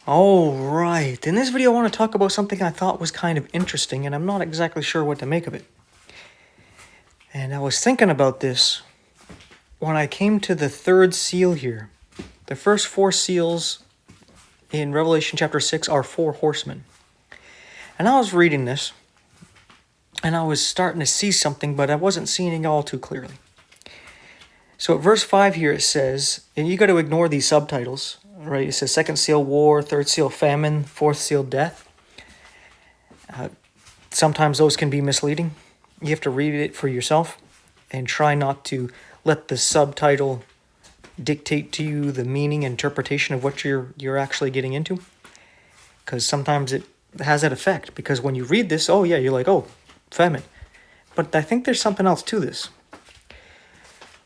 All right, in this video I want to talk about something I thought was kind of interesting, and I'm not exactly sure what to make of it. And I was thinking about this when I came to the third seal here. The first four seals in Revelation chapter 6 are four horsemen. And I was reading this, and I was starting to see something, but I wasn't seeing it all too clearly. So at verse 5 here it says, and you got to ignore these subtitles, right? It says second seal war, third seal famine, fourth seal death. Sometimes those can be misleading. You have to read it for yourself and try not to let the subtitle dictate to you the meaning and interpretation of what you're actually getting into. Because sometimes it has that effect. Because when you read this, oh yeah, you're like, oh, famine. But I think there's something else to this.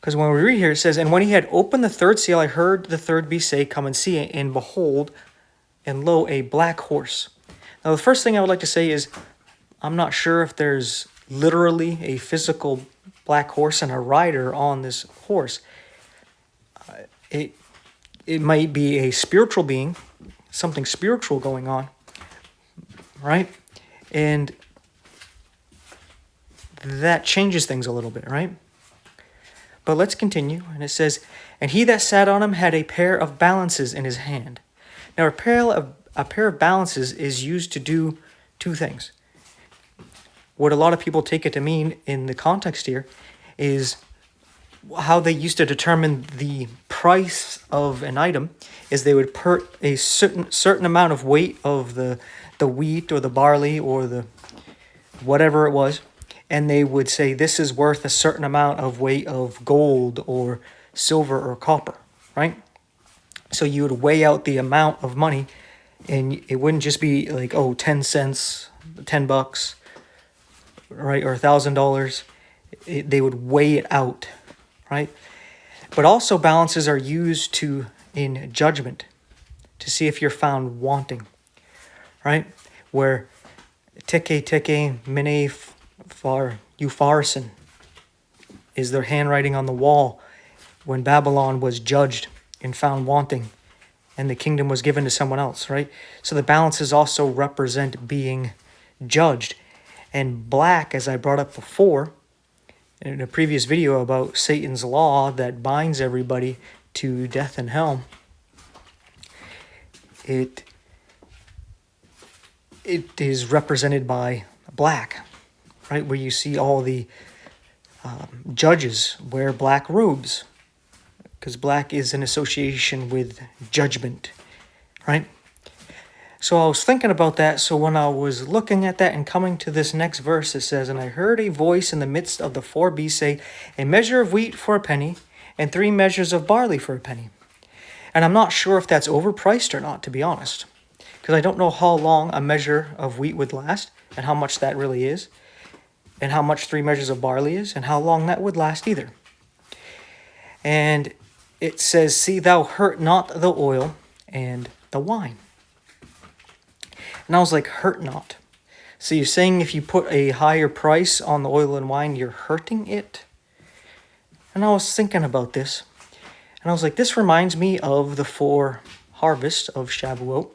Because when we read here, it says, and when he had opened the third seal, I heard the third beast say, come and see, and behold, and lo, a black horse. Now, the first thing I would like to say is, I'm not sure if there's literally a physical black horse and a rider on this horse. It might be a spiritual being, something spiritual going on, right? And that changes things a little bit, right? But let's continue. And it says, and he that sat on him had a pair of balances in his hand. Now, a pair of balances is used to do two things. What a lot of people take it to mean in the context here is how they used to determine the price of an item is they would put a certain amount of weight of the wheat or the barley or the whatever it was, and they would say this is worth a certain amount of weight of gold or silver or copper, right? So you would weigh out the amount of money, and it wouldn't just be like, oh, 10 cents, $10, right, or $1,000. They would weigh it out, right? But also balances are used in judgment to see if you're found wanting, right? Where teke mene far eupharisin is their handwriting on the wall when Babylon was judged and found wanting and the kingdom was given to someone else, right? So the balances also represent being judged. And black, as I brought up before in a previous video about Satan's law that binds everybody to death and hell, it is represented by black, right? Where you see all the judges wear black robes because black is an association with judgment, right? So I was thinking about that. So when I was looking at that and coming to this next verse, it says, and I heard a voice in the midst of the four beasts say, a measure of wheat for a penny and 3 measures of barley for a penny. And I'm not sure if that's overpriced or not, to be honest, because I don't know how long a measure of wheat would last and how much that really is and how much 3 measures of barley is and how long that would last either. And it says, see thou hurt not the oil and the wine. And I was like, hurt not. So you're saying if you put a higher price on the oil and wine, you're hurting it? And I was thinking about this. And I was like, this reminds me of the 4 harvests of Shavuot,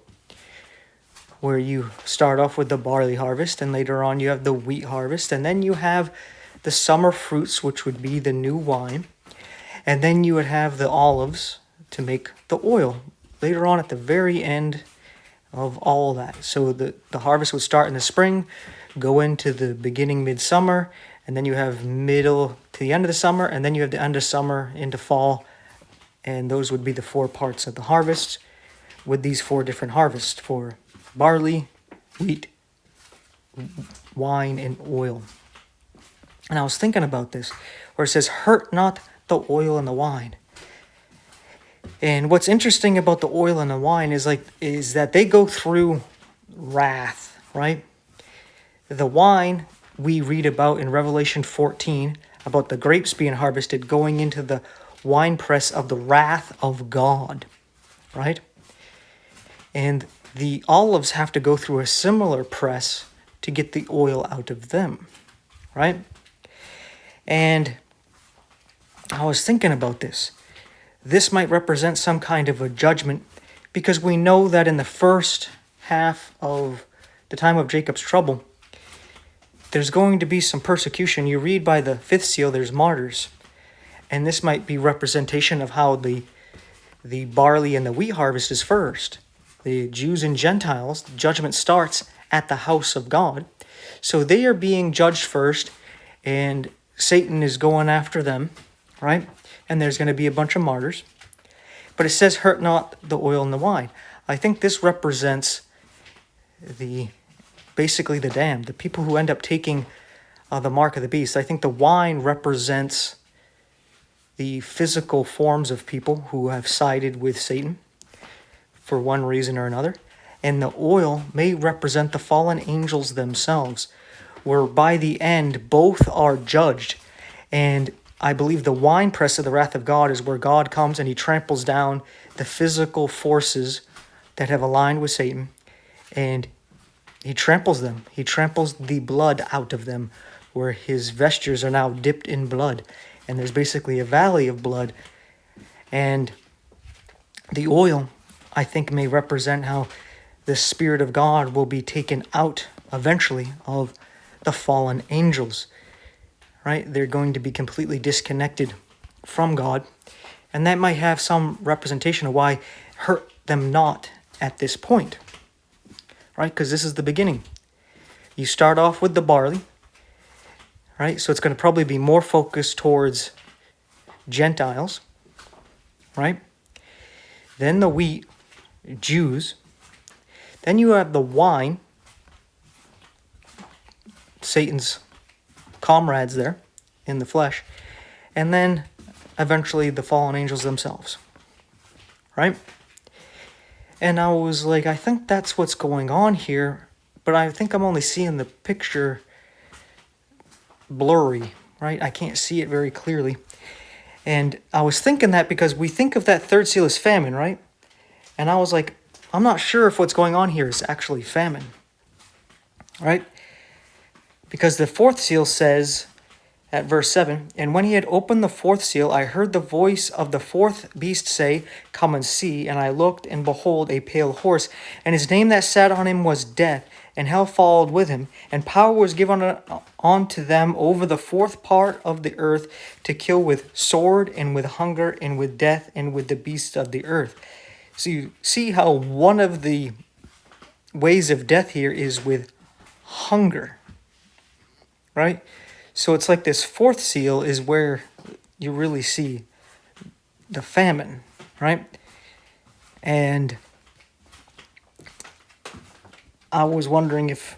where you start off with the barley harvest, and later on you have the wheat harvest, and then you have the summer fruits, which would be the new wine, and then you would have the olives to make the oil later on at the very end of all that. So the harvest would start in the spring, go into the beginning midsummer, and then you have middle to the end of the summer, and then you have the end of summer into fall, and those would be the 4 parts of the harvest with these 4 different harvests for barley, wheat, wine, and oil. And I was thinking about this, where it says, hurt not the oil and the wine. And what's interesting about the oil and the wine is that they go through wrath, right? The wine we read about in Revelation 14 about the grapes being harvested going into the winepress of the wrath of God, right? And the olives have to go through a similar press to get the oil out of them, right? And I was thinking about this. This might represent some kind of a judgment Because we know that in the first half of the time of Jacob's trouble, there's going to be some persecution. You read by the fifth seal, there's martyrs. And this might be representation of how the barley and the wheat harvest is first. The Jews and Gentiles, judgment starts at the house of God. So they are being judged first, and Satan is going after them, right? And there's going to be a bunch of martyrs. But it says, hurt not the oil and the wine. I think this represents basically the damned, the people who end up taking the mark of the beast. I think the wine represents the physical forms of people who have sided with Satan for one reason or another. And the oil may represent the fallen angels themselves, where by the end both are judged. And I believe the winepress of the wrath of God is where God comes and he tramples down the physical forces that have aligned with Satan, and he tramples them. He tramples the blood out of them, where his vestures are now dipped in blood. And there's basically a valley of blood. And the oil, I think, may represent how the Spirit of God will be taken out eventually of the fallen angels. Right? They're going to be completely disconnected from God. And that might have some representation of why hurt them not at this point. Right? Because this is the beginning. You start off with the barley. Right? So it's going to probably be more focused towards Gentiles. Right? Then the wheat, Jews. Then you have the wine, Satan's comrades there in the flesh. And then eventually the fallen angels themselves. Right? And I was like, I think that's what's going on here. But I think I'm only seeing the picture blurry, right? I can't see it very clearly. And I was thinking that because we think of that third seal as famine, right? And I was like, I'm not sure if what's going on here is actually famine, right? Because the fourth seal says at verse 7, and when he had opened the fourth seal, I heard the voice of the fourth beast say, come and see. And I looked, and behold, a pale horse, and his name that sat on him was Death, and hell followed with him, and power was given unto them over the fourth part of the earth to kill with sword, and with hunger, and with death, and with the beasts of the earth. So you see how one of the ways of death here is with hunger, right? So it's like this fourth seal is where you really see the famine, right? And I was wondering if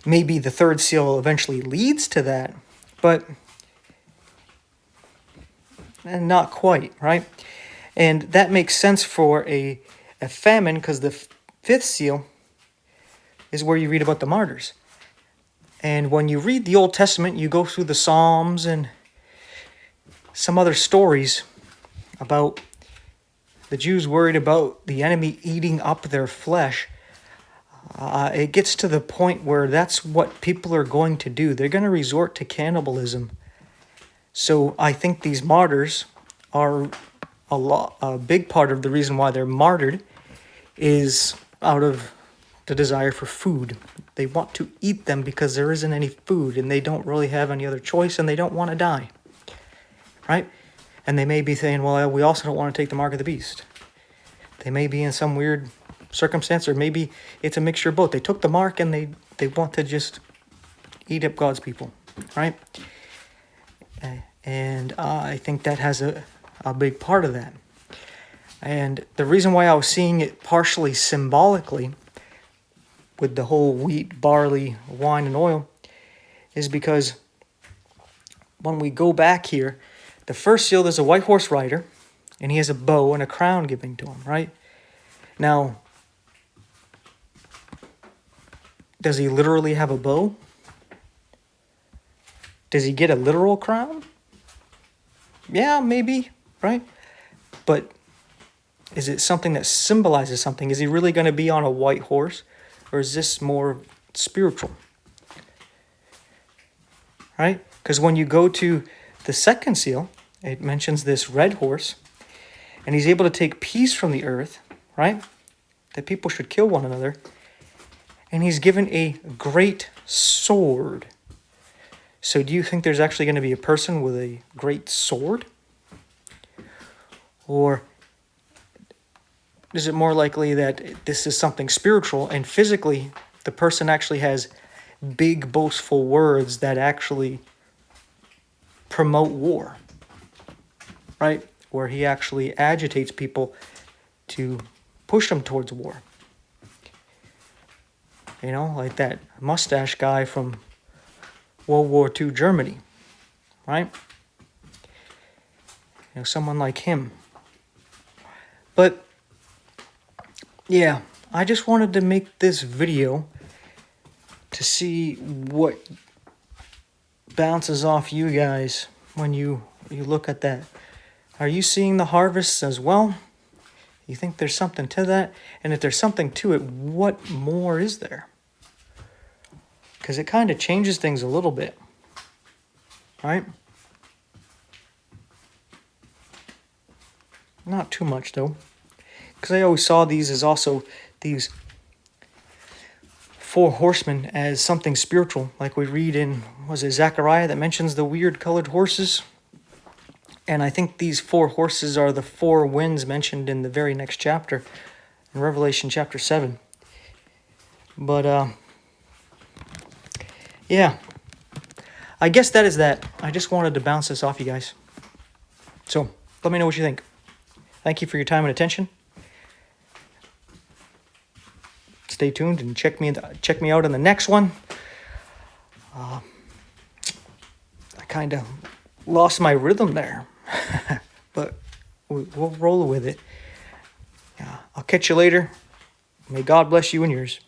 maybe the third seal eventually leads to that, but not quite, right? And that makes sense for a famine, because the fifth seal is where you read about the martyrs. And when you read the Old Testament, you go through the Psalms and some other stories about the Jews worried about the enemy eating up their flesh. It gets to the point where that's what people are going to do. They're going to resort to cannibalism. So I think these martyrs are a big part of the reason why they're martyred is out of the desire for food. They want to eat them because there isn't any food, and they don't really have any other choice, and they don't want to die. Right? And they may be saying, well, we also don't want to take the mark of the beast. They may be in some weird circumstance, or maybe it's a mixture of both. They took the mark and they want to just eat up God's people. Right? And I think that has a big part of that. And the reason why I was seeing it partially symbolically with the whole wheat, barley, wine, and oil is because when we go back here, the first seal, there's a white horse rider, and he has a bow and a crown given to him, right? Now, does he literally have a bow? Does he get a literal crown? Yeah, maybe, right? But is it something that symbolizes something? Is he really going to be on a white horse? Or is this more spiritual? Right? Because when you go to the second seal, it mentions this red horse. and he's able to take peace from the earth, right? That people should kill one another. And he's given a great sword. So do you think there's actually going to be a person with a great sword? Or is it more likely that this is something spiritual and physically the person actually has big boastful words that actually promote war, right? Where he actually agitates people to push them towards war. You know, like that mustache guy from World War II Germany, right? You know, someone like him. But, yeah, I just wanted to make this video to see what bounces off you guys when you look at that. Are you seeing the harvests as well? You think there's something to that? And if there's something to it, what more is there? Because it kind of changes things a little bit, right? Not too much, though. Because I always saw these as also these 4 horsemen as something spiritual. Like we read in, was it Zechariah that mentions the weird colored horses? And I think these 4 horses are the 4 winds mentioned in the very next chapter, in Revelation chapter 7. But, yeah. I guess that is that. I just wanted to bounce this off you guys. So, let me know what you think. Thank you for your time and attention. Stay tuned and check me out in the next one. I kind of lost my rhythm there. But we'll roll with it. I'll catch you later. May God bless you and yours.